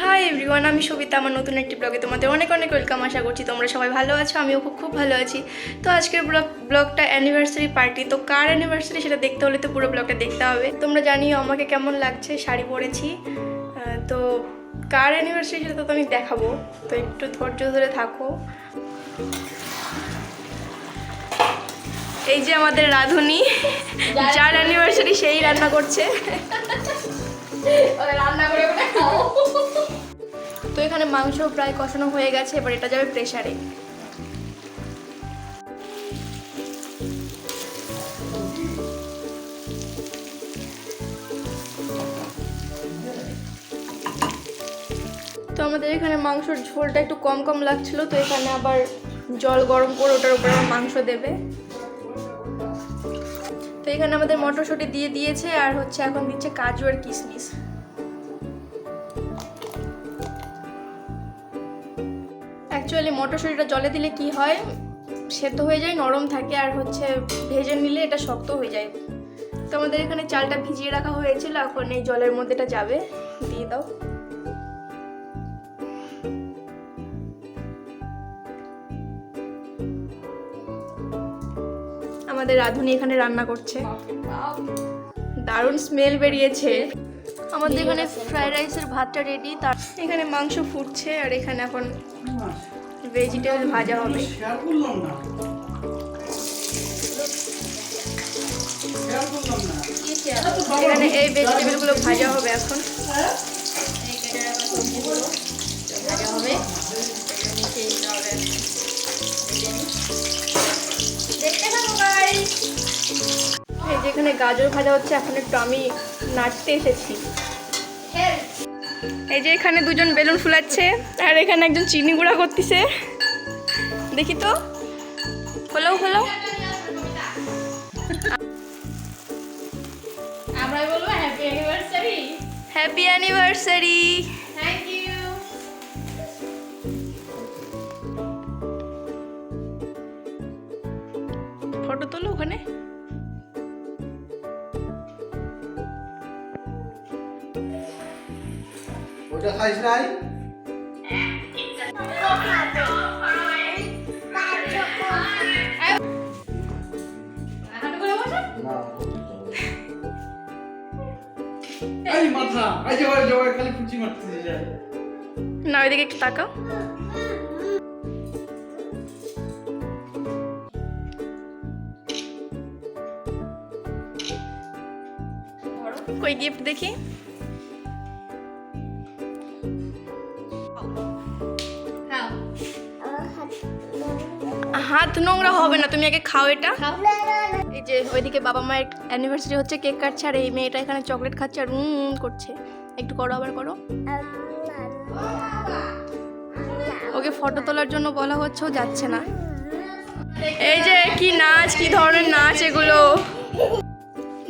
Hi everyone, আমি সবিতা। আমার নতুন একটি ব্লগে তোমাদের অনেক অনেক ওয়েলকাম। আশা করছি তোমরা সবাই ভালো আছো, আমিও খুব ভালো আছি। তো আজকের ব্লগটা অ্যানিভার্সারি পার্টি। তো কার অ্যানিভার্সারি সেটা দেখতে হলে তো পুরো ব্লগটা দেখতে হবে। তোমরা জানিও আমাকে কেমন লাগছে, শাড়ি পরেছি। তো কার অ্যানিভার্সারি সেটা তো আমি দেখাবো, তো একটু ধৈর্য ধরে থাকো। এই যে আমাদের রাঁধুনি, যার অ্যানিভার্সারি সেই রান্না করছে। তো এখানে মাংস প্রায় কষানো হয়ে গেছে, এবার এটা যাবে প্রেসারে। তো আমাদের এখানে মাংসর ঝোলটা একটু কম কম লাগছিল, তো এখানে আবার জল গরম করে ওটার উপরে মাংস দেবে। তো এখানে আমাদের মটরশুঁটি দিয়ে দিয়েছে, আর হচ্ছে এখন দিচ্ছে কাজু আর কিশমিশ। অ্যাকচুয়ালি মটরশুঁটিটা জলে দিলে কি হয়, সেদ্ধ হয়ে যায়, নরম থাকে, আর হচ্ছে ভেজে নিলে এটা শক্ত হয়ে যায়। তো আমাদের এখানে চালটা ভিজিয়ে রাখা হয়েছিল, এখন এই জলের মধ্যে এটা যাবে। দিয়ে দাও। আমাদের রাঁধুনি এখানে রান্না করছে, দারুণ স্মেল বেরিয়েছে। আমাদের এখানে ফ্রাইড রাইসের ভাতটা রেডি, তার এখানে মাংস ফুটছে, আর এখানে এখন ভেজিটেবল ভাজা হবে। এখানে এই ভেজিটেবলগুলো ভাজা হবে এখন। ভাজা হবে, এই যে এখানে গাজর ভাজা হচ্ছে, এখন একটু আমি নাড়তে এসেছি। এই যে এখানে দুজন বেলুন ফুলাচ্ছে, আর এখানে একজন চিনি গুঁড়া করতেছে। দেখি তো, হলো হলো। আমরা বলবো happy anniversary. Happy anniversary. Thank you. Photo তোলো ওখানে। ওটা খাইস নাই? এই মাথা, এই যে ওই খালি ফুচি মারতেছে যায়। না, ওইদিকে একটু তাকাও। কই গিফট দেখি। হাত নোংরা হবে না, তুমি আগে খাও এটা। এই যে ওইদিকে বাবা মায়ের অ্যানিভার্সারি হচ্ছে, কেক কাটছে, আর এই মেয়েটা এখানে চকলেট খাচ্ছে আর করছে। একটু করো, আবার করো। ওকে ফটো তোলার জন্য বলা হচ্ছে, ও যাচ্ছে না। এই যে কি নাচ, কি ধরনের নাচ এগুলো।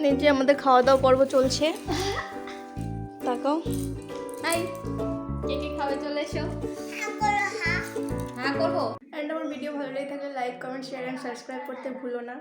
এই যে আমাদের খাওয়া দাওয়া পর্ব চলছে, তাকাও। হাই, কে কে খাবে চলে এসো। হ্যাঁ করবো। অ্যান্ড আমার ভিডিও ভালো লেগে থাকলে like, comment, share and subscribe করতে ভুলো না।